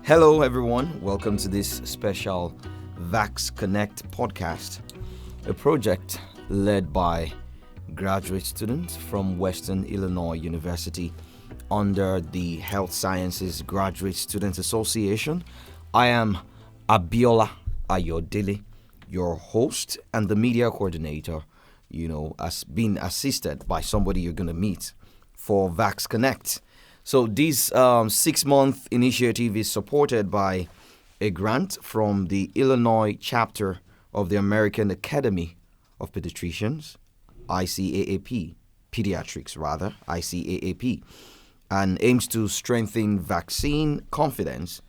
Hello, everyone. Welcome to this special VaxConnect podcast, a project led by graduate students from Western Illinois University under the Health Sciences Graduate Students Association. I am Abiola Ayodele, your host and the media coordinator, as being assisted by somebody you're going to meet for VaxConnect. So this 6-month initiative is supported by a grant from the Illinois chapter of the American Academy of Pediatrics, ICAAP, ICAAP, and aims to strengthen vaccine confidence,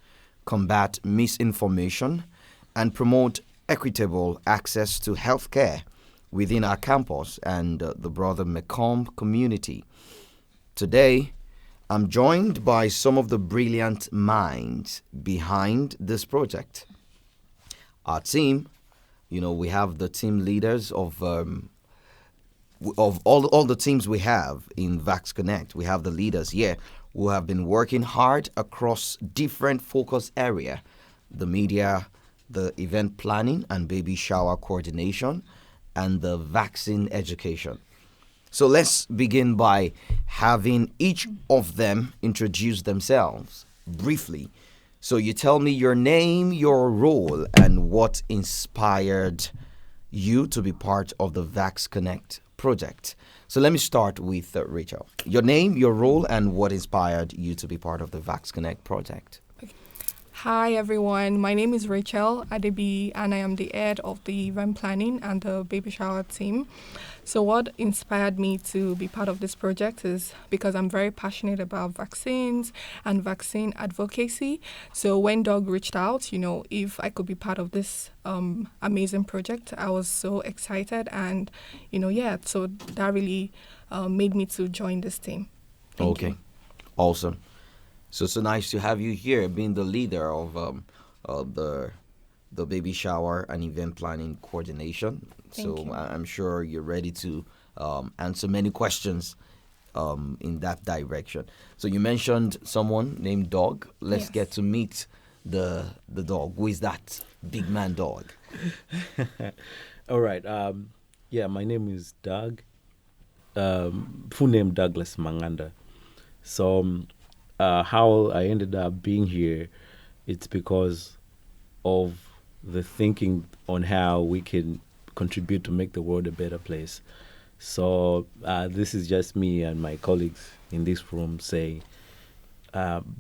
combat misinformation, and promote equitable access to healthcare within our campus and the broader Mecomb community. Today, I'm joined by some of the brilliant minds behind this project. Our team, we have the team leaders of all the teams we have in VaxConnect. We have the leaders here who have been working hard across different focus area: the media, the event planning and baby shower coordination, and the vaccine education. So let's begin by having each of them introduce themselves briefly. So you tell me your name, your role, and what inspired you to be part of the VaxConnect project. So let me start with Rachel. Your name, your role, and what inspired you to be part of the VaxConnect project. Hi everyone, my name is Rachel Adebi and I am the head of the event planning and the baby shower team. So what inspired me to be part of this project is because I'm very passionate about vaccines and vaccine advocacy. So when Doug reached out, if I could be part of this amazing project, I was so excited and, so that really made me to join this team. Thank you. Awesome. So it's so nice to have you here, being the leader of the baby shower and event planning coordination. Thank you. I'm sure you're ready to answer many questions in that direction. So you mentioned someone named Dog. Let's get to meet the dog. Who is that big man dog? All right. My name is Doug. Full name Douglas Manganda. So how I ended up being here, it's because of the thinking on how we can contribute to make the world a better place. So this is just me and my colleagues in this room saying,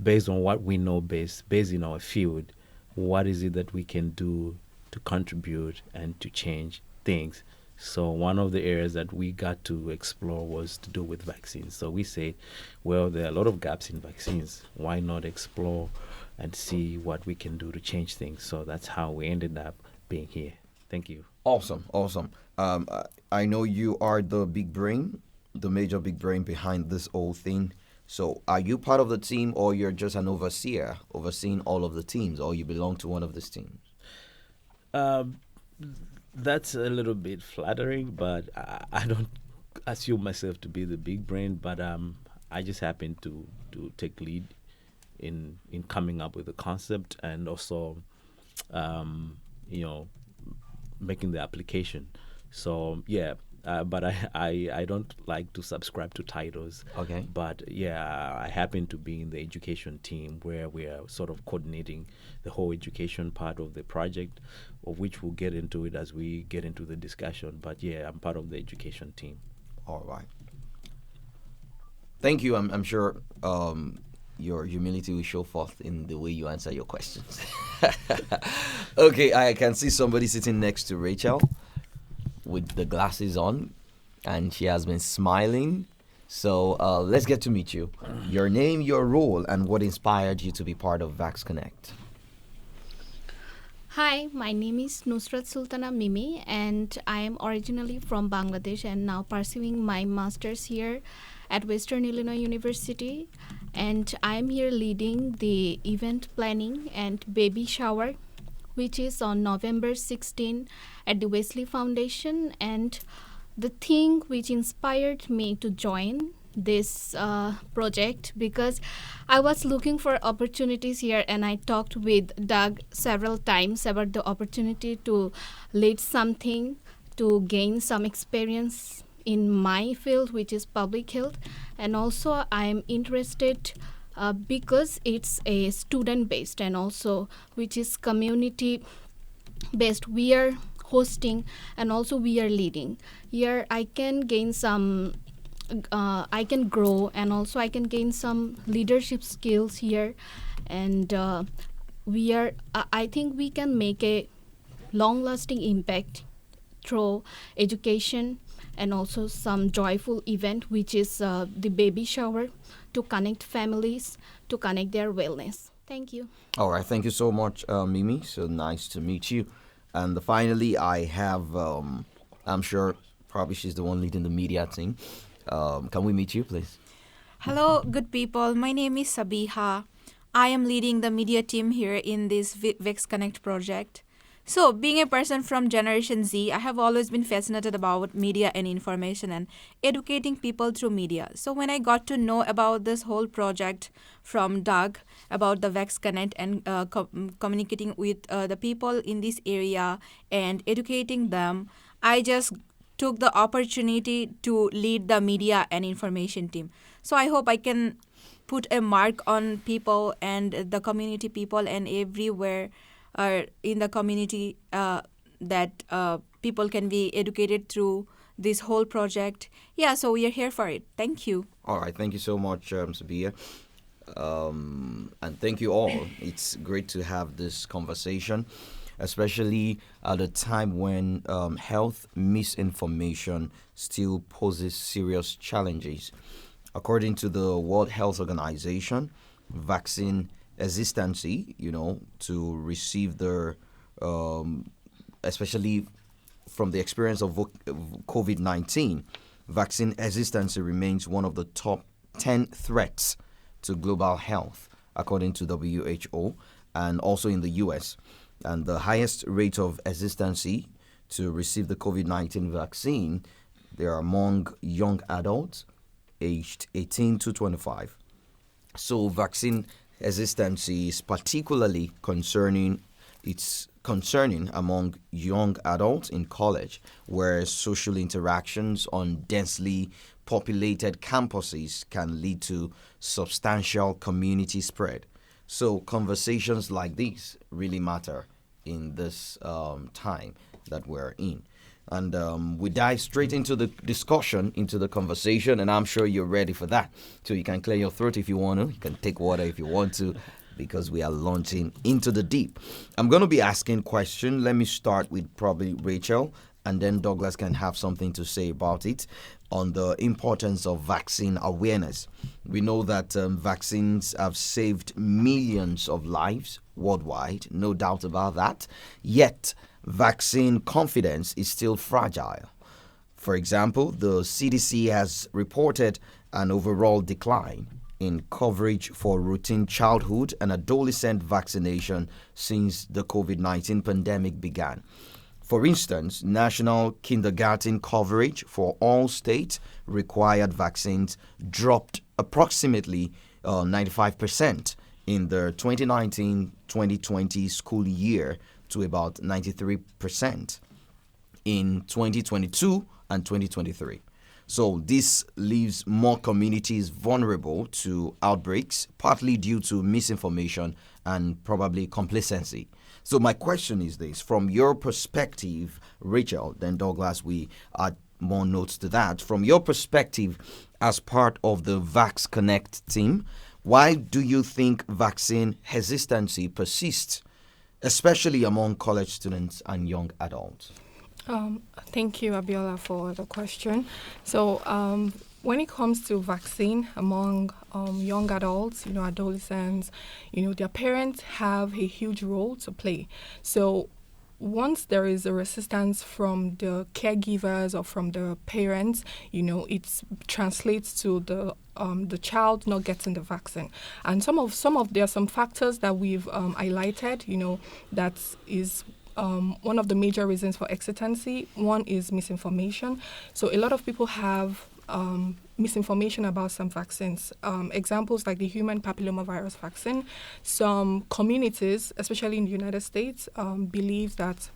based on what we know, based in our field, what is it that we can do to contribute and to change things? So one of the areas that we got to explore was to do with vaccines. So we said, well, there are a lot of gaps in vaccines. Why not explore and see what we can do to change things? So that's how we ended up being here. Thank you. Awesome. I know you are the big brain, the major big brain behind this whole thing. So are you part of the team, or you're just an overseer overseeing all of the teams, or you belong to one of these teams? That's a little bit flattering, but I don't assume myself to be the big brain, but I just happen to take lead in coming up with the concept and also, making the application. So, but I don't like to subscribe to titles. Okay. But, I happen to be in the education team where we are sort of coordinating the whole education part of the project, of which we'll get into it as we get into the discussion. But, I'm part of the education team. All right. Thank you. I'm sure your humility will show forth in the way you answer your questions. Okay, I can see somebody sitting next to Rachel with the glasses on, and she has been smiling. So let's get to meet you. Your name, your role, and what inspired you to be part of VaxConnect. Hi, my name is Nusrat Sultana Mimi, and I am originally from Bangladesh and now pursuing my master's here at Western Illinois University. And I am here leading the event planning and baby shower, which is on November 16 at the Wesley Foundation. And the thing which inspired me to join this project because I was looking for opportunities here, and I talked with Doug several times about the opportunity to lead something, to gain some experience in my field, which is public health. And also I'm interested because it's a student based and also which is community based. We are hosting and also we are leading. Here I can gain some I can grow, and also I can gain some leadership skills here. And we are I think we can make a long lasting impact through education and also some joyful event, which is the baby shower, to connect families, to connect their wellness. Thank you. All right, thank you so much, Mimi. So nice to meet you. And finally, I have, I'm sure probably she's the one leading the media team. Can we meet you, please? Hello, good people. My name is Sabiha. I am leading the media team here in this VaxConnect project. So, being a person from Generation Z, I have always been fascinated about media and information and educating people through media. So, when I got to know about this whole project from Doug about the VaxConnect and communicating with the people in this area and educating them, I just took the opportunity to lead the media and information team. So, I hope I can put a mark on people and the community people and everywhere in the community that people can be educated through this whole project. Yeah, so we are here for it. Thank you. All right, thank you so much, Sabia. And thank you all. It's great to have this conversation, especially at a time when health misinformation still poses serious challenges. According to the World Health Organization, vaccine hesitancy, to receive their, especially from the experience of COVID-19, vaccine hesitancy remains one of the top 10 threats to global health, according to WHO, and also in the US. And the highest rate of hesitancy to receive the COVID-19 vaccine, they are among young adults aged 18 to 25. So vaccine hesitancy is particularly concerning among young adults in college, where social interactions on densely populated campuses can lead to substantial community spread. So conversations like these really matter in this time that we're in. And we dive straight into the discussion, into the conversation, and I'm sure you're ready for that. So you can clear your throat if you want to. You can take water if you want to, because we are launching into the deep. I'm going to be asking questions. Let me start with probably Rachel, and then Douglas can have something to say about it on the importance of vaccine awareness. We know that vaccines have saved millions of lives worldwide, no doubt about that. Yet, vaccine confidence is still fragile. For example, the CDC has reported an overall decline in coverage for routine childhood and adolescent vaccination since the COVID-19 pandemic began. For instance, national kindergarten coverage for all state required vaccines dropped approximately 95% in the 2019-2020 school year to about 93% in 2022 and 2023. So this leaves more communities vulnerable to outbreaks, partly due to misinformation and probably complacency. So my question is this: from your perspective, Rachel, then Douglas, we add more notes to that. From your perspective as part of the VaxConnect team, why do you think vaccine hesitancy persists, especially among college students and young adults? Thank you, Abiola, for the question. So when it comes to vaccine among young adults, adolescents, their parents have a huge role to play. So once there is a resistance from the caregivers or from the parents, it translates to the child not getting the vaccine. And there are some factors that we've highlighted, that is one of the major reasons for hesitancy. One is misinformation. So a lot of people have misinformation about some vaccines. Examples like the human papillomavirus vaccine. Some communities, especially in the United States, believe that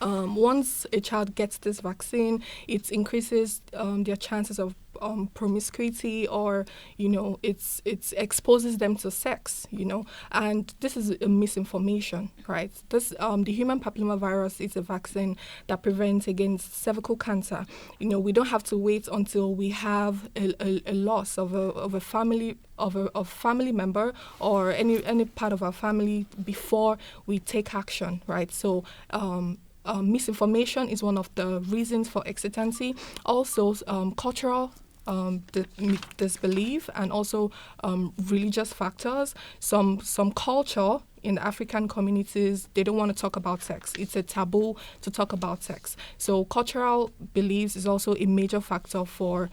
once a child gets this vaccine, it increases their chances of promiscuity, or it exposes them to sex, and this is a misinformation, right? This the human papillomavirus is a vaccine that prevents against cervical cancer. We don't have to wait until we have a loss of a family of a family member or any part of our family before we take action, right? So misinformation is one of the reasons for exitancy. Also, cultural disbelief, and also religious factors. Some culture in African communities, they don't want to talk about sex. It's a taboo to talk about sex. So cultural beliefs is also a major factor for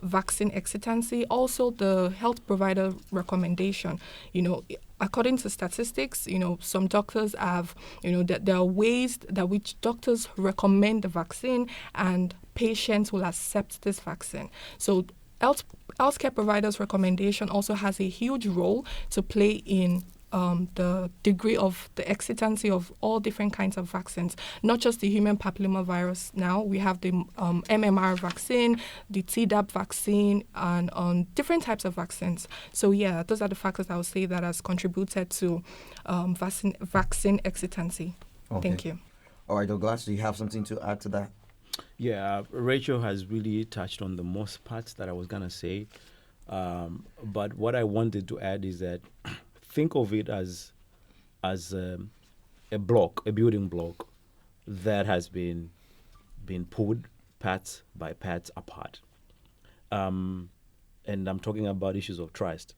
vaccine exitancy. Also, the health provider recommendation. According to statistics, some doctors have, that there are ways that which doctors recommend the vaccine, and patients will accept this vaccine. So healthcare providers' recommendation also has a huge role to play in the degree of the exitancy of all different kinds of vaccines, not just the human papillomavirus. Now we have the MMR vaccine, the Tdap vaccine, and different types of vaccines. So yeah, those are the factors I would say that has contributed to vaccine exitancy. Okay. Thank you. All right, Douglas, do you have something to add to that? Yeah, Rachel has really touched on the most parts that I was going to say. But what I wanted to add is that think of it as a block, a building block that has been pulled parts by parts apart. And I'm talking about issues of trust.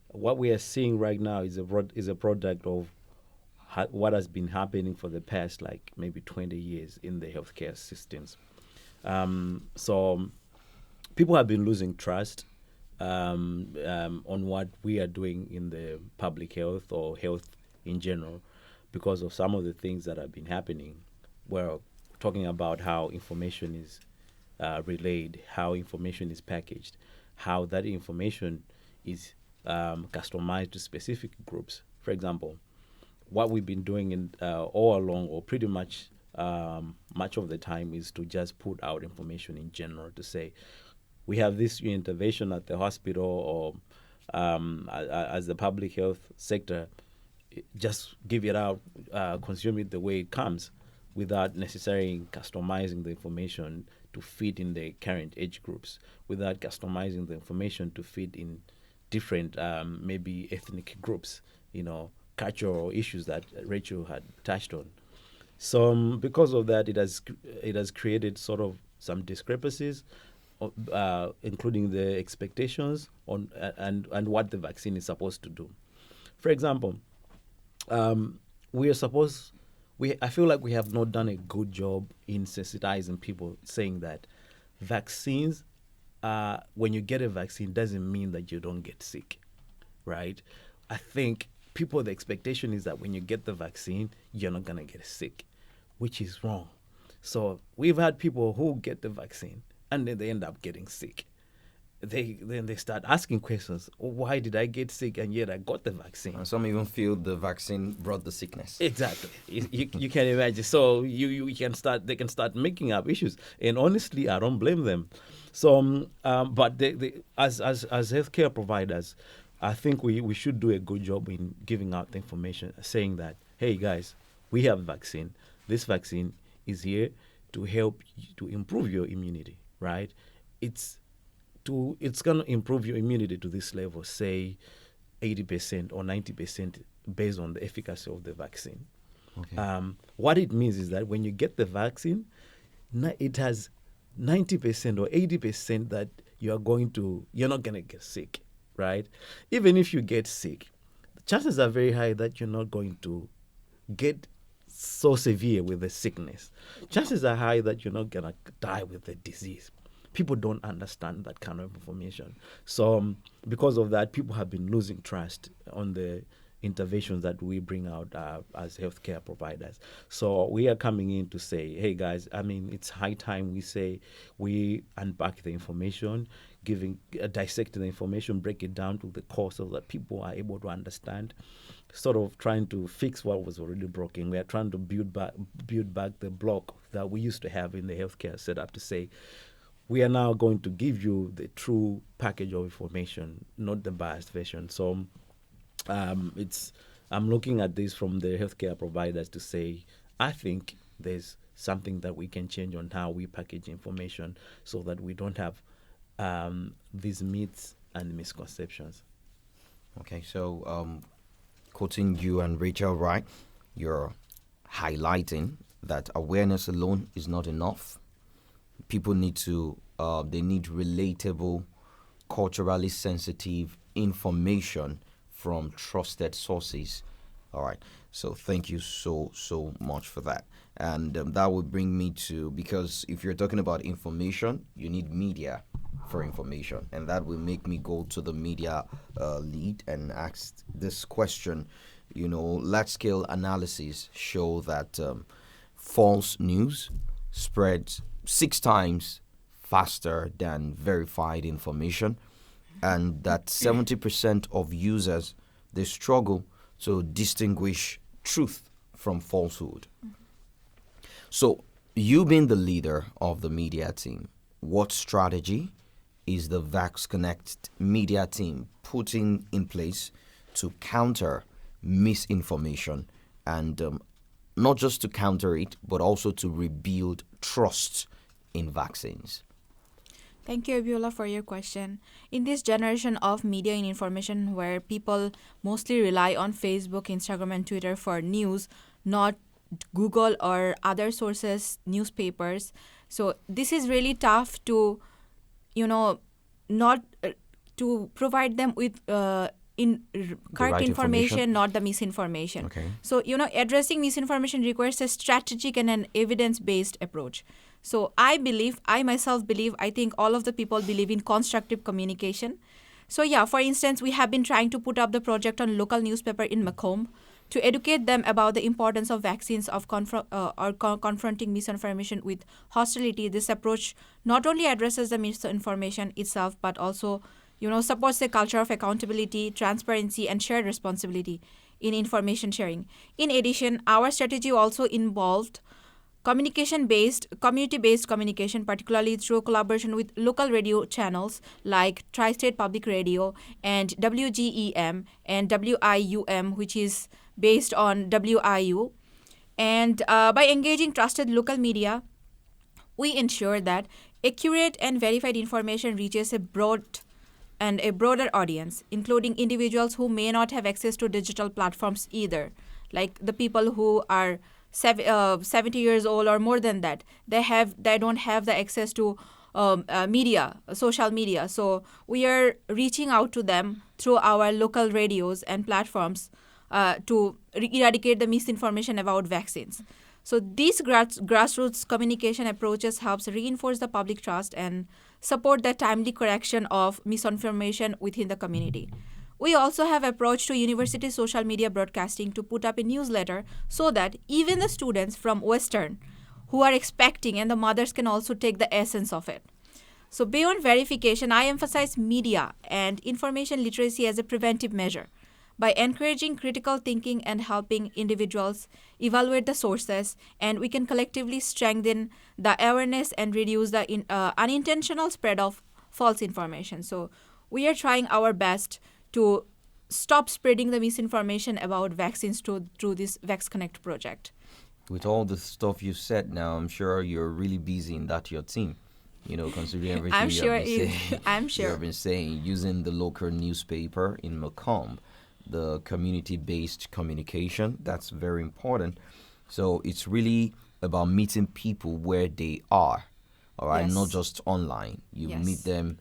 What we are seeing right now is a product of what has been happening for the past, like maybe 20 years in the healthcare systems. So people have been losing trust on what we are doing in the public health or health in general because of some of the things that have been happening. We're talking about how information is relayed, how information is packaged, how that information is customized to specific groups. For example, what we've been doing all along, or pretty much much of the time, is to just put out information in general to say, we have this intervention at the hospital or as the public health sector, just give it out, consume it the way it comes without necessarily customizing the information to fit in the current age groups, without customizing the information to fit in different maybe ethnic groups, cultural issues that Rachel had touched on. So because of that, it has created sort of some discrepancies, including the expectations on and what the vaccine is supposed to do. For example, I feel like we have not done a good job in sensitizing people, saying that vaccines, when you get a vaccine, doesn't mean that you don't get sick, right? I think the expectation is that when you get the vaccine, you're not gonna get sick, which is wrong. So we've had people who get the vaccine and then they end up getting sick. Then they start asking questions. Why did I get sick and yet I got the vaccine? Some even feel the vaccine brought the sickness. Exactly. You can imagine. So they can start making up issues. And honestly, I don't blame them. So, but as healthcare providers, I think we should do a good job in giving out the information, saying that, hey guys, we have vaccine. This vaccine is here to help you to improve your immunity, right? It's going to improve your immunity to this level, say 80% or 90% based on the efficacy of the vaccine. Okay. What it means is that when you get the vaccine, it has 90% or 80% that you're not going to get sick, right? Even if you get sick, the chances are very high that you're not going to get so severe with the sickness. Chances are high that you're not going to die with the disease. People don't understand that kind of information. So because of that, people have been losing trust on the interventions that we bring out as healthcare providers. So we are coming in to say, hey guys, I mean, it's high time we unpack the information, dissect the information, break it down to the core so that people are able to understand, sort of trying to fix what was already broken. We are trying to build back the block that we used to have in the healthcare setup to say, we are now going to give you the true package of information, not the biased version. So I'm looking at this from the healthcare providers to say, I think there's something that we can change on how we package information so that we don't have these myths and misconceptions. Okay, so quoting you and Rachel, right, you're highlighting that awareness alone is not enough. People need to, they need relatable, culturally sensitive information from trusted sources. All right. So thank you so much for that. And that would bring me to, because if you're talking about information, you need media for information. And that will make me go to the media lead and ask this question. You know, large-scale analysis show that false news spreads 6 times faster than verified information, and that 70% of users, they struggle to distinguish truth from falsehood. So, you being the leader of the media team, what strategy is the VaxConnect media team putting in place to counter misinformation, and not just to counter it, but also to rebuild trust in vaccines? Thank you, Abiola, for your question. In this generation of media and information where people mostly rely on Facebook, Instagram, and Twitter for news, not Google or other sources, newspapers. So this is really tough to, not to provide them with correct right information, not the misinformation. Okay. So, addressing misinformation requires a strategic and an evidence-based approach. So I think all of the people believe in constructive communication. So yeah, for instance, we have been trying to put up the project on local newspaper in Macomb to educate them about the importance of vaccines of confronting misinformation with hostility. This approach not only addresses the misinformation itself, but also, supports the culture of accountability, transparency, and shared responsibility in information sharing. In addition, our strategy also involved community-based communication, particularly through collaboration with local radio channels like Tri-State Public Radio and WGEM and WIUM, which is based on WIU. And by engaging trusted local media, we ensure that accurate and verified information reaches a broader audience, including individuals who may not have access to digital platforms either, like the people who are 70 years old or more than that. They don't have the access to social media. So we are reaching out to them through our local radios and platforms to eradicate the misinformation about vaccines. So these grassroots communication approaches helps reinforce the public trust and support the timely correction of misinformation within the community. We also have approach to university social media broadcasting to put up a newsletter so that even the students from Western who are expecting and the mothers can also take the essence of it. So beyond verification, I emphasize media and information literacy as a preventive measure by encouraging critical thinking and helping individuals evaluate the sources, and we can collectively strengthen the awareness and reduce the unintentional spread of false information. So we are trying our best to stop spreading the misinformation about vaccines through this VaxConnect project. With all the stuff you said now, I'm sure you're really busy in that your team. Considering everything you have been saying, using the local newspaper in Macomb, the community-based communication, that's very important. So it's really about meeting people where they are, all right, Yes. not just online. You Yes. meet them,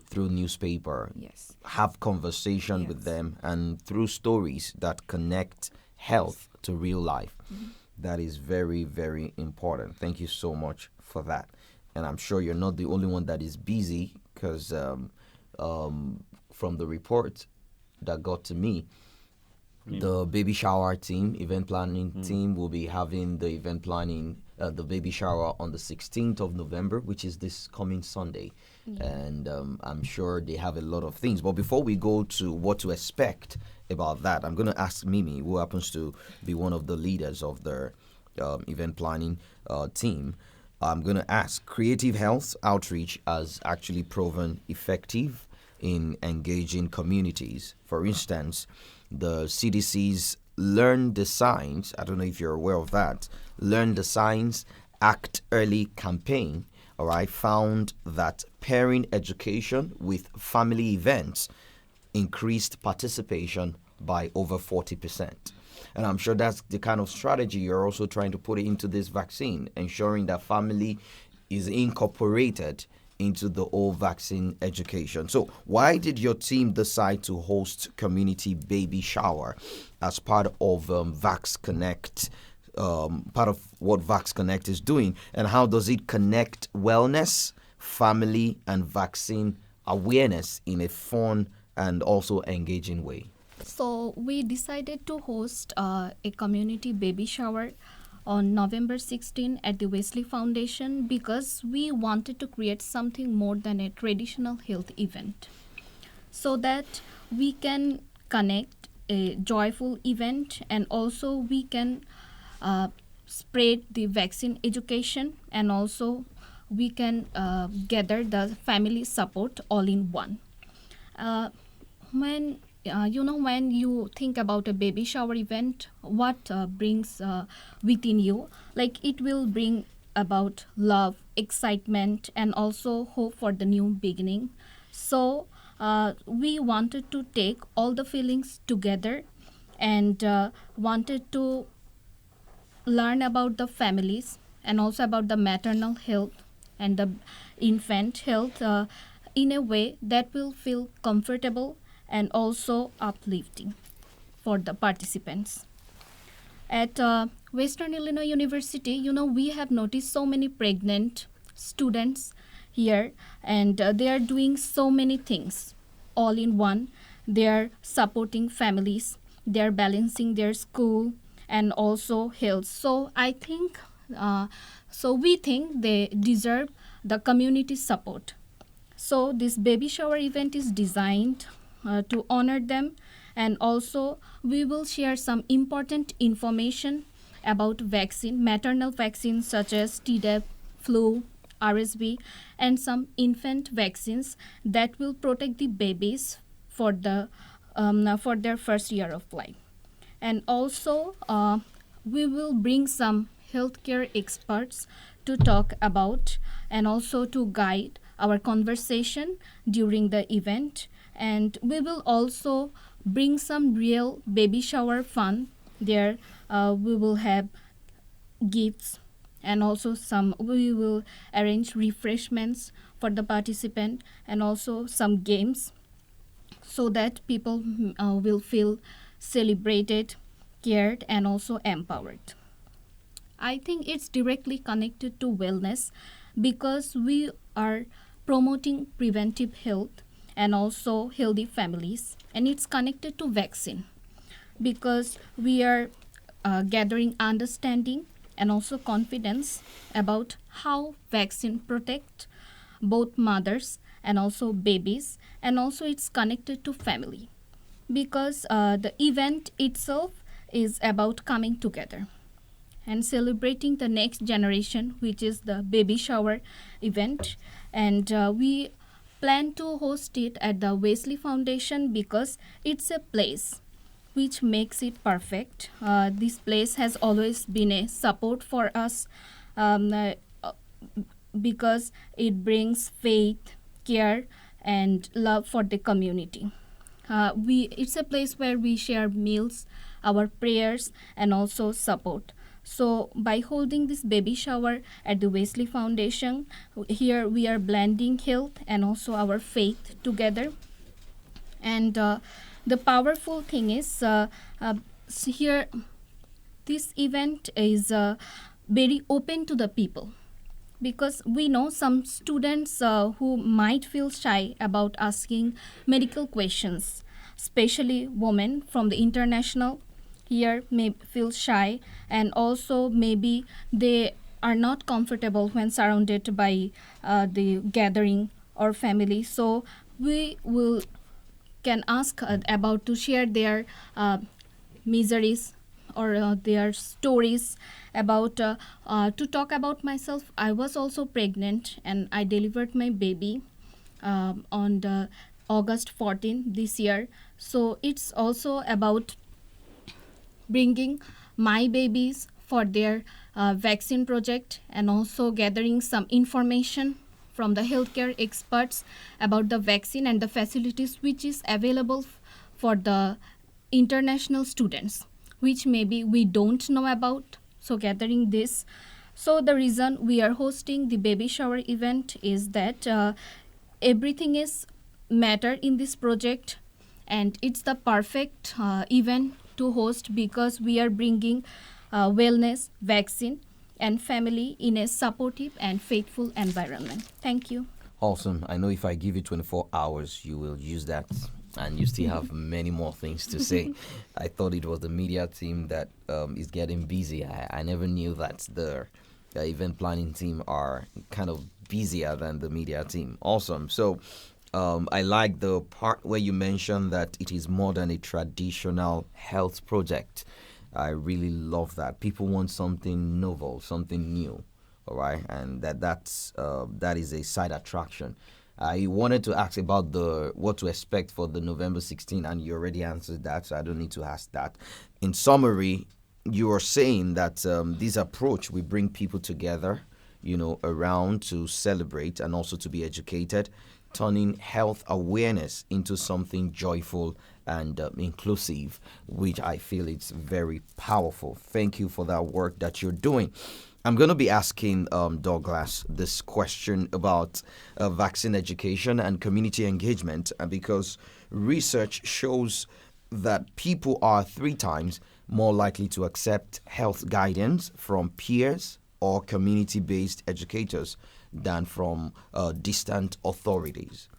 through newspaper, Yes. have conversation Yes. with them, and through stories that connect health to real life. Mm-hmm. That is very, very important. Thank you so much for that. And I'm sure you're not the only one that is busy, because from the report that got to me, The baby shower team, event planning team, will be having the event planning, the baby shower on the 16th of November, which is this coming Sunday. And I'm sure they have a lot of things. But before we go to what to expect about that, I'm going to ask Mimi, who happens to be one of the leaders of the event planning team. I'm going to ask, creative health outreach has actually proven effective in engaging communities. For instance, the CDC's Learn the Signs, I don't know if you're aware of that, Learn the Signs, Act Early campaign, all right, found that pairing education with family events increased participation by over 40%. And I'm sure that's the kind of strategy you're also trying to put into this vaccine, ensuring that family is incorporated into the whole vaccine education. So why did your team decide to host community baby shower as part of VaxConnect, part of what VaxConnect is doing, and how does it connect wellness, family, and vaccine awareness in a fun and also engaging way? So we decided to host a community baby shower on November 16 at the Wesley Foundation because we wanted to create something more than a traditional health event, so that we can connect a joyful event and also we can spread the vaccine education, and also we can gather the family support all in one. When when you think about a baby shower event, what brings within you? Like, it will bring about love, excitement, and also hope for the new beginning. So we wanted to take all the feelings together and wanted to learn about the families and also about the maternal health and the infant health in a way that will feel comfortable and also uplifting for the participants. At Western Illinois University, we have noticed so many pregnant students here, and they are doing so many things all in one. They are supporting families, they are balancing their school and also health. So I think, we think they deserve the community support. So this baby shower event is designed to honor them, and also we will share some important information about vaccine, maternal vaccines such as Tdap, flu, RSV, and some infant vaccines that will protect the babies for their first year of life. And also we will bring some healthcare experts to talk about and also to guide our conversation during the event. And we will also bring some real baby shower fun there. We will have gifts, and also we will arrange refreshments for the participant and also some games, so that people will feel celebrated, cared, and also empowered. I think it's directly connected to wellness because we are promoting preventive health and also healthy families, and it's connected to vaccine because we are gathering understanding and also confidence about how vaccine protect both mothers and also babies, and also it's connected to family because the event itself is about coming together and celebrating the next generation, which is the baby shower event. And we plan to host it at the Wesley Foundation because it's a place which makes it perfect. This place has always been a support for us because it brings faith, care, and love for the community. It's a place where we share meals, our prayers, and also support. So by holding this baby shower at the Wesley Foundation, here we are blending health and also our faith together. And the powerful thing is here this event is very open to the people, because we know some students who might feel shy about asking medical questions. especially women from the international here may feel shy, and also maybe they are not comfortable when surrounded by the gathering or family. So we will can ask about to share their miseries or their stories about to talk about myself. I was also pregnant and I delivered my baby on the August 14 this year. So it's also about bringing my babies for their vaccine project, and also gathering some information from the healthcare experts about the vaccine and the facilities which is available for the international students, which maybe we don't know about. So gathering this. So the reason we are hosting the baby shower event is that everything is matter in this project, and it's the perfect event to host because we are bringing wellness, vaccine, and family in a supportive and faithful environment. Thank you. Awesome. I know if I give you 24 hours, you will use that and you still have many more things to say. I thought it was the media team that is getting busy. I never knew that the event planning team are kind of busier than the media team. Awesome. So I like the part where you mentioned that it is more than a traditional health project. I really love that. People want something novel, something new, all right, and that is a side attraction. I wanted to ask about the what to expect for the November 16, and you already answered that, so I don't need to ask that. In summary, you are saying that this approach we bring people together, around to celebrate and also to be educated, turning health awareness into something joyful and inclusive, which I feel it's very powerful. Thank you for that work that you're doing. I'm going to be asking Douglas this question about vaccine education and community engagement, because research shows that people are 3 times more likely to accept health guidance from peers or community-based educators than from distant authorities.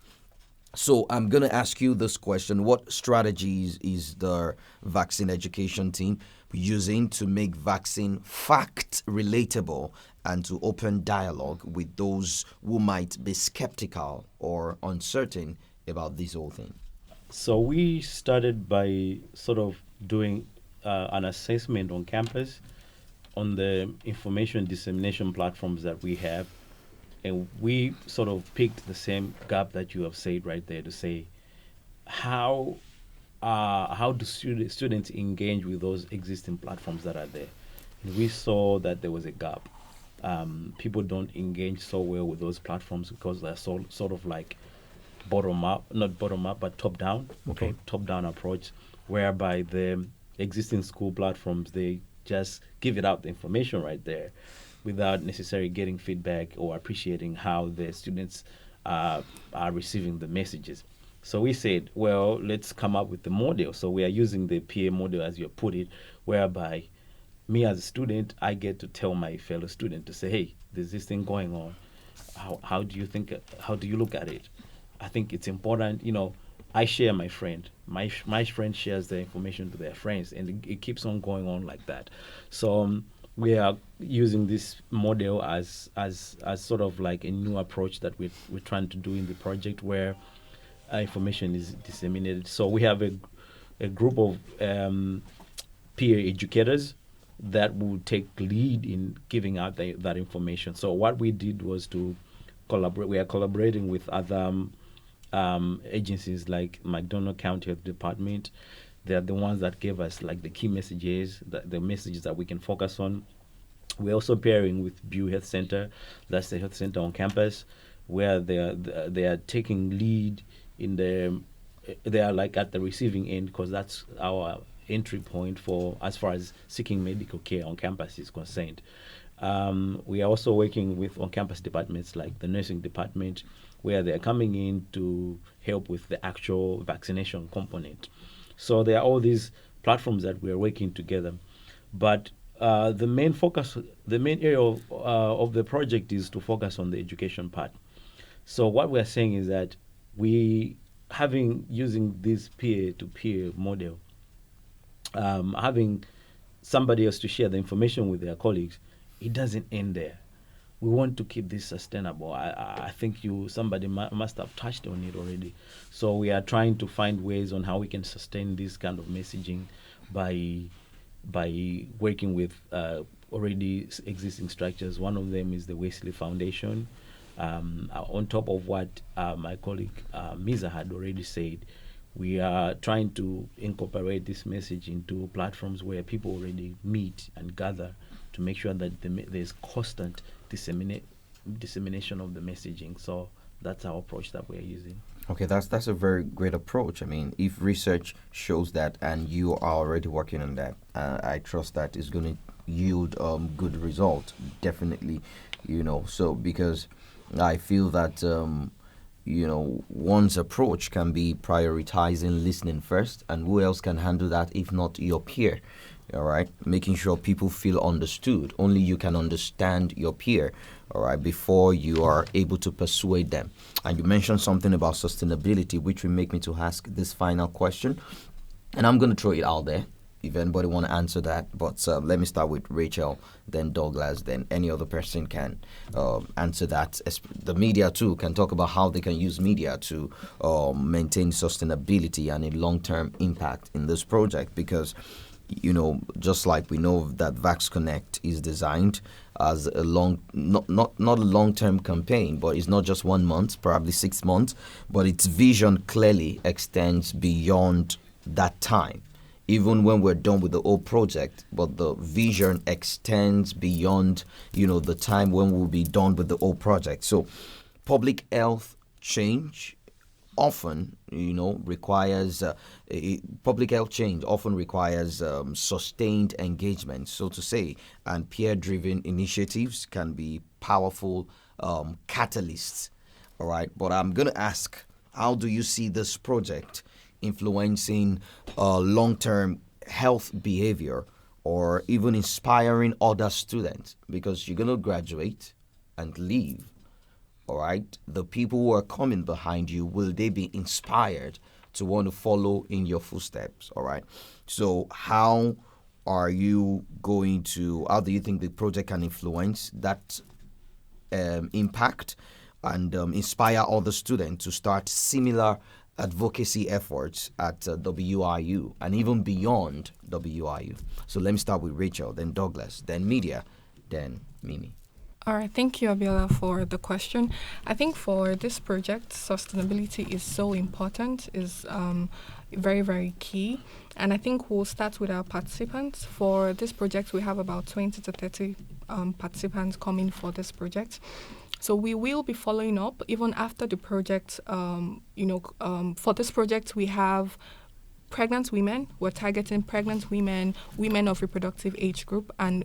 So I'm going to ask you this question. What strategies is the vaccine education team using to make vaccine fact relatable and to open dialogue with those who might be skeptical or uncertain about this whole thing? So we started by sort of doing an assessment on campus on the information dissemination platforms that we have. And we sort of picked the same gap that you have said right there to say, how do students engage with those existing platforms that are there? And we saw that there was a gap. People don't engage so well with those platforms because they're sort of like not bottom up, but top down. Okay. Top down approach, whereby the existing school platforms, they just give it out the information right there, without necessarily getting feedback or appreciating how the students are receiving the messages. So we said, well, let's come up with the model. So we are using the PA model, as you put it, whereby me as a student, I get to tell my fellow student to say, hey, there's this thing going on. How do you look at it? I think it's important, I share my friend. My friend shares the information to their friends, and it keeps on going on like that. So we are using this model as sort of like a new approach that we're trying to do in the project, where information is disseminated. So we have a group of peer educators that will take lead in giving out that information. So what we did was to collaborate. We are collaborating with other agencies like McDonough County Health Department. They're the ones that gave us like the key messages, the messages that we can focus on. We're also pairing with Bew Health Center. That's the health center on campus, where they are taking lead in they are like at the receiving end, because that's our entry point for as far as seeking medical care on campus is concerned. We are also working with on-campus departments like the nursing department, where they are coming in to help with the actual vaccination component. So there are all these platforms that we are working together. But the main area of the project is to focus on the education part. So what we are saying is that we using this peer-to-peer model, having somebody else to share the information with their colleagues, it doesn't end there. We want to keep this sustainable. I think somebody must have touched on it already. So we are trying to find ways on how we can sustain this kind of messaging by working with already existing structures. One of them is the Wesley Foundation. On top of what my colleague Misa had already said, we are trying to incorporate this message into platforms where people already meet and gather to make sure that there's constant dissemination of the messaging. So that's our approach that we're using. Okay, that's a very great approach. I mean, if research shows that and you are already working on that, I trust that is going to yield good result, definitely. So because I feel that one's approach can be prioritizing listening first, and who else can handle that if not your peer? All right, making sure people feel understood. Only you can understand your peer, all right, before you are able to persuade them. And you mentioned something about sustainability, which will make me to ask this final question, and I'm going to throw it out there if anybody want to answer that. But let me start with Rachel, then Douglas, then any other person can answer that. The media too can talk about how they can use media to maintain sustainability and a long-term impact in this project, because just like we know that VaxConnect is designed as a not a long-term campaign, but it's not just 1 month, probably 6 months, but its vision clearly extends beyond that time. Even when we're done with the whole project, but the vision extends beyond, the time when we'll be done with the whole project. So public health change often, requires sustained engagement, so to say, and peer-driven initiatives can be powerful catalysts. All right, but I'm going to ask, how do you see this project influencing long-term health behavior, or even inspiring other students? Because you're going to graduate and leave. All right, the people who are coming behind you, will they be inspired to want to follow in your footsteps? All right, so how do you think the project can influence that impact and inspire other students to start similar advocacy efforts at WIU and even beyond WIU? So let me start with Rachel, then Douglas, then media, then Mimi. All right, thank you, Abiola, for the question. I think for this project, sustainability is so important, is very, very key. And I think we'll start with our participants. For this project, we have about 20 to 30 participants coming for this project. So we will be following up even after the project. For this project, we have pregnant women. We're targeting pregnant women, women of reproductive age group, and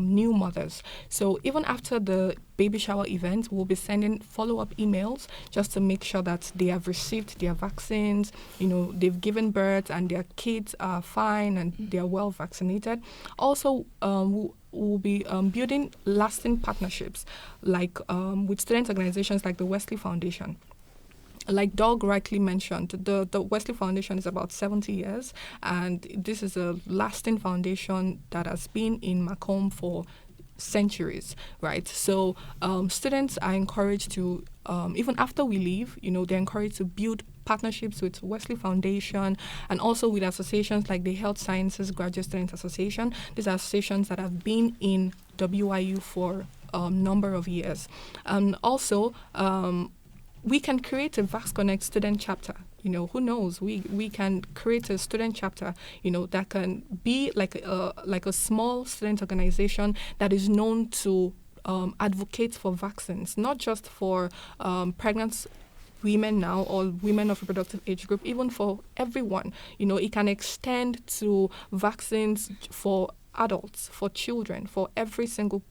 new mothers. So even after the baby shower event, we'll be sending follow-up emails just to make sure that they have received their vaccines, they've given birth and their kids are fine and they are well vaccinated. Also, we'll be building lasting partnerships with student organizations like the Wesley Foundation. Like Doug rightly mentioned, the Wesley Foundation is about 70 years, and this is a lasting foundation that has been in Macomb for centuries, right? So students are encouraged to, even after we leave, they're encouraged to build partnerships with Wesley Foundation and also with associations like the Health Sciences Graduate Student Association. These are associations that have been in WIU for a number of years. And also, we can create a VaxConnect student chapter. Who knows? We can create a student chapter, that can be like a small student organization that is known to advocate for vaccines, not just for pregnant women now or women of reproductive age group, even for everyone. It can extend to vaccines for adults, for children, for every single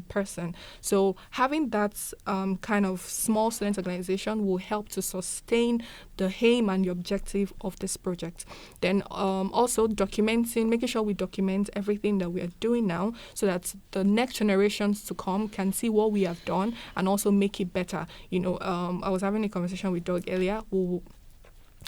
person. So having that kind of small student organization will help to sustain the aim and the objective of this project. Then also documenting, making sure we document everything that we are doing now so that the next generations to come can see what we have done and also make it better. I was having a conversation with Doug earlier.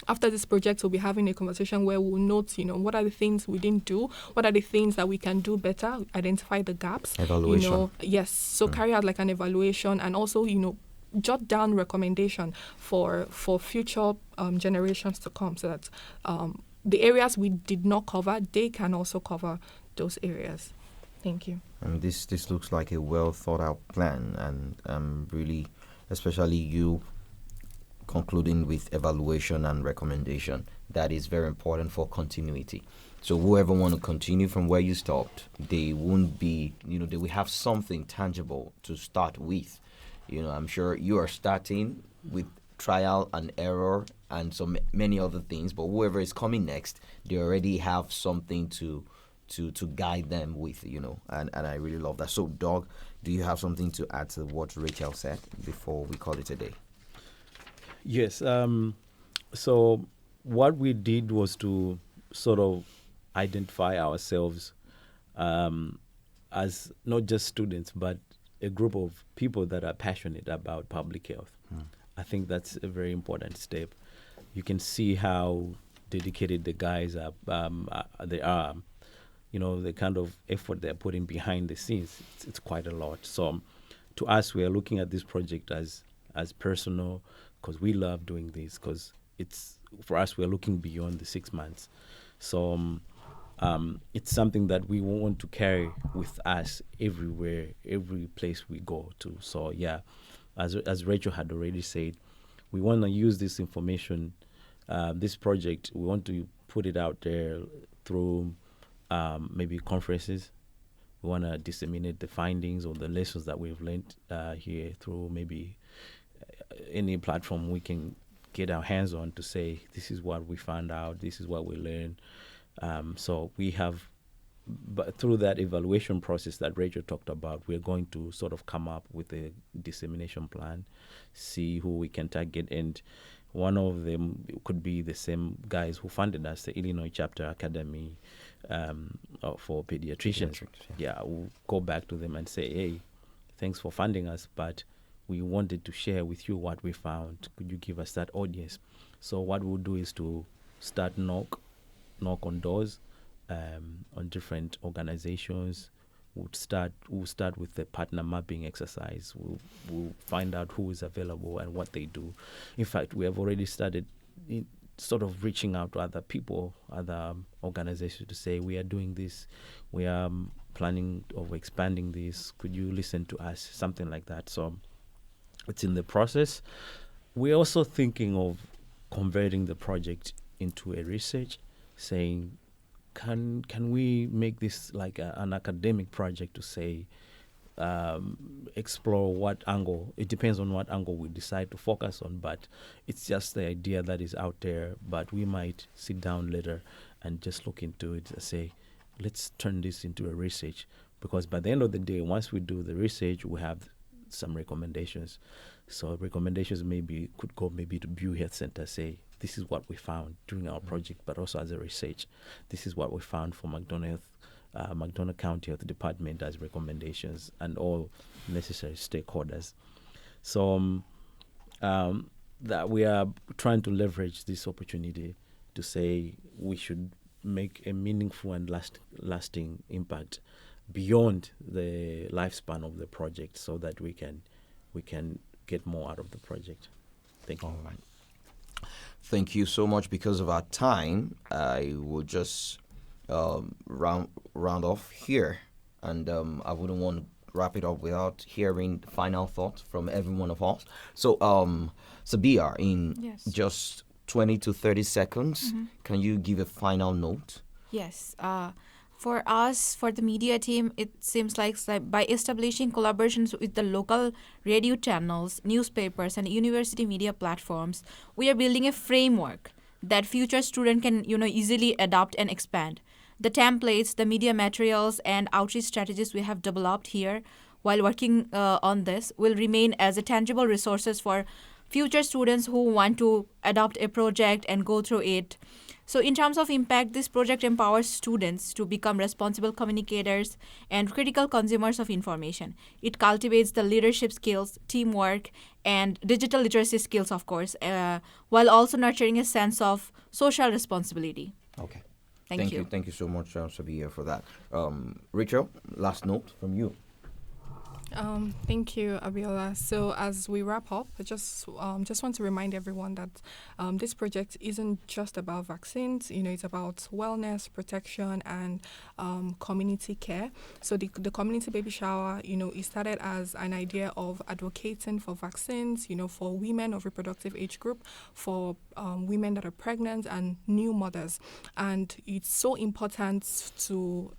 after this project, we'll be having a conversation where we'll note, what are the things we didn't do, what are the things that we can do better, identify the gaps. Evaluation. Yes. So carry out like an evaluation, and also, jot down recommendation for future generations to come, so that the areas we did not cover, they can also cover those areas. Thank you. This looks like a well thought out plan, and really, especially you concluding with evaluation and recommendation. That is very important for continuity. So whoever want to continue from where you stopped, they won't be, they will have something tangible to start with. I'm sure you are starting with trial and error and so many other things, but whoever is coming next, they already have something to guide them with, and I really love that. So, Doug, do you have something to add to what Rachel said before we call it a day? Yes. So what we did was to sort of identify ourselves as not just students, but a group of people that are passionate about public health. I think that's a very important step. You can see how dedicated the guys are. They are. The kind of effort they're putting behind the scenes. It's quite a lot. So to us, we are looking at this project as personal, because we love doing this, because for us, we're looking beyond the 6 months. So it's something that we want to carry with us everywhere, every place we go to. So yeah, as Rachel had already said, we want to use this information, this project, we want to put it out there through maybe conferences. We want to disseminate the findings or the lessons that we've learned here through maybe any platform we can get our hands on, to say this is what we found out, this is what we learned. So we have, but through that evaluation process that Rachel talked about, we're going to sort of come up with a dissemination plan, see who we can target, and one of them could be the same guys who funded us, the Illinois Chapter Academy for Pediatricians. Yeah, we'll go back to them and say, hey, thanks for funding us, but we wanted to share with you what we found. Could you give us that audience? So what we'll do is to start knock on doors on different organizations. We'll start with the partner mapping exercise. We'll find out who is available and what they do. In fact, we have already started sort of reaching out to other people, other organizations, to say, we are doing this, we are planning of expanding this, could you listen to us, something like that. So it's in the process. We're also thinking of converting the project into a research, saying, can we make this like an academic project, to say, explore what angle. It depends on what angle we decide to focus on, but it's just the idea that is out there. But we might sit down later and just look into it and say, let's turn this into a research, because by the end of the day, once we do the research, we have some recommendations. So recommendations could go to Bew Health Center, say, this is what we found during our project, but also as a research. This is what we found for McDonough County Health Department as recommendations, and all necessary stakeholders. So that we are trying to leverage this opportunity to say we should make a meaningful and lasting impact beyond the lifespan of the project, so that we can get more out of the project. Thank you. All right. Thank you so much. Because of our time, I will just round off here, and I wouldn't want to wrap it up without hearing final thoughts from every one of us. So, Sabia, in just 20 to 30 seconds, can you give a final note? Yes. For us, for the media team, it seems like by establishing collaborations with the local radio channels, newspapers, and university media platforms, we are building a framework that future students can easily adopt and expand. The templates, the media materials, and outreach strategies we have developed here while working on this will remain as a tangible resources for future students who want to adopt a project and go through it. So in terms of impact, this project empowers students to become responsible communicators and critical consumers of information. It cultivates the leadership skills, teamwork, and digital literacy skills, of course, while also nurturing a sense of social responsibility. Okay. Thank you. Thank you so much, Sabia, for that. Rachel, last note from you. Thank you, Abiola. So as we wrap up, I just want to remind everyone that this project isn't just about vaccines. It's about wellness, protection, and community care. So the community baby shower, it started as an idea of advocating for vaccines, for women of reproductive age group, for women that are pregnant and new mothers. And it's so important to,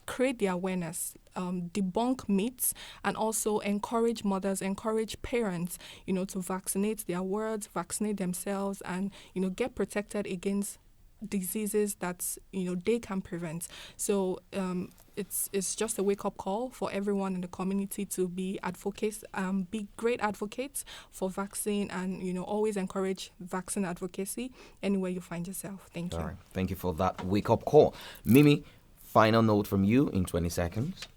create the awareness, debunk myths, and also encourage mothers, encourage parents, to vaccinate their words, vaccinate themselves, and, get protected against diseases that, they can prevent. So it's just a wake-up call for everyone in the community to be advocates, be great advocates for vaccine, and, always encourage vaccine advocacy anywhere you find yourself. Thank you. All right. Thank you for that wake-up call. Mimi, final note from you in 20 seconds.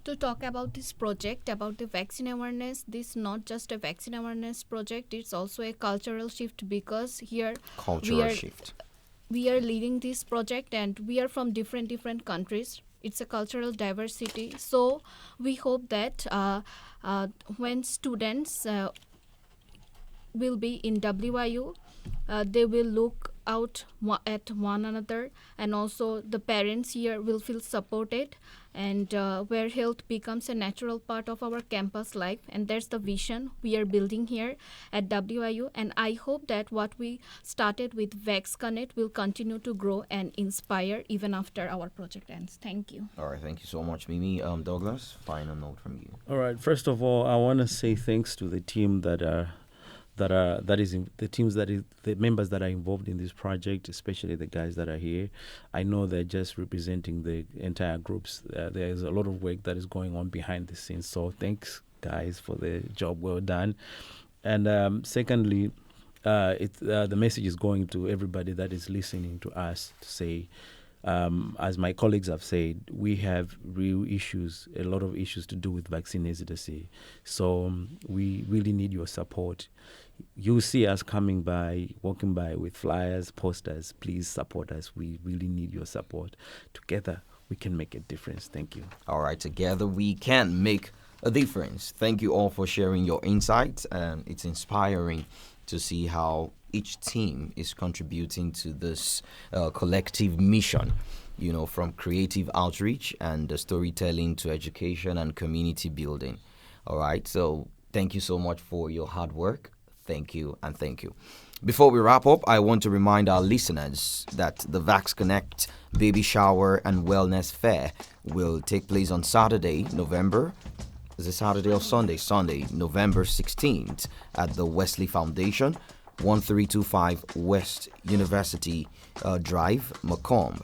To talk about this project, about the vaccine awareness, this is not just a vaccine awareness project, it's also a cultural shift, because here we are leading this project and we are from different countries. It's a cultural diversity. So we hope that when students will be in WIU, they will look out at one another, and also the parents here will feel supported, and where health becomes a natural part of our campus life. And that's the vision we are building here at WIU, and I hope that what we started with VaxConnect will continue to grow and inspire even after our project ends. Thank you. All right, thank you so much, Mimi. Douglas, final note from you. All right. First of all, I want to say thanks to the team the members that are involved in this project, especially the guys that are here. I know they're just representing the entire groups. There's a lot of work that is going on behind the scenes. So thanks, guys, for the job well done. And secondly, the message is going to everybody that is listening to us to say, as my colleagues have said, we have real issues, a lot of issues to do with vaccine hesitancy. So we really need your support. You see us walking by with flyers, posters. Please support us. We really need your support. Together, we can make a difference. Thank you. All right, together we can make a difference. Thank you all for sharing your insights. And it's inspiring to see how each team is contributing to this collective mission, from creative outreach and storytelling to education and community building. All right, so thank you so much for your hard work. Thank you, and thank you. Before we wrap up, I want to remind our listeners that the VaxConnect Baby Shower and Wellness Fair will take place on Saturday, November 16th at the Wesley Foundation, 1325 West University Drive, Macomb.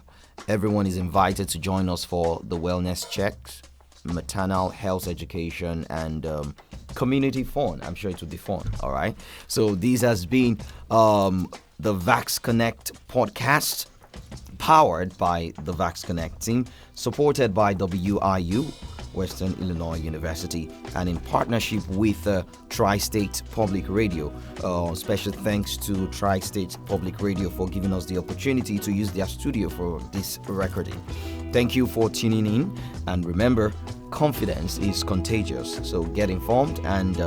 Everyone is invited to join us for the wellness checks, maternal health education, and community fun. I'm sure it will be fun. All right. So this has been the VaxConnect podcast, powered by the VaxConnect team, supported by WIU, Western Illinois University, and in partnership with Tri-State Public Radio. Special thanks to Tri-State Public Radio for giving us the opportunity to use their studio for this recording. Thank you for tuning in, and remember, confidence is contagious, so get informed and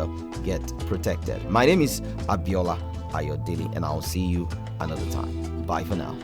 get protected. My name is Abiola Ayodele, and I'll see you another time. Bye for now.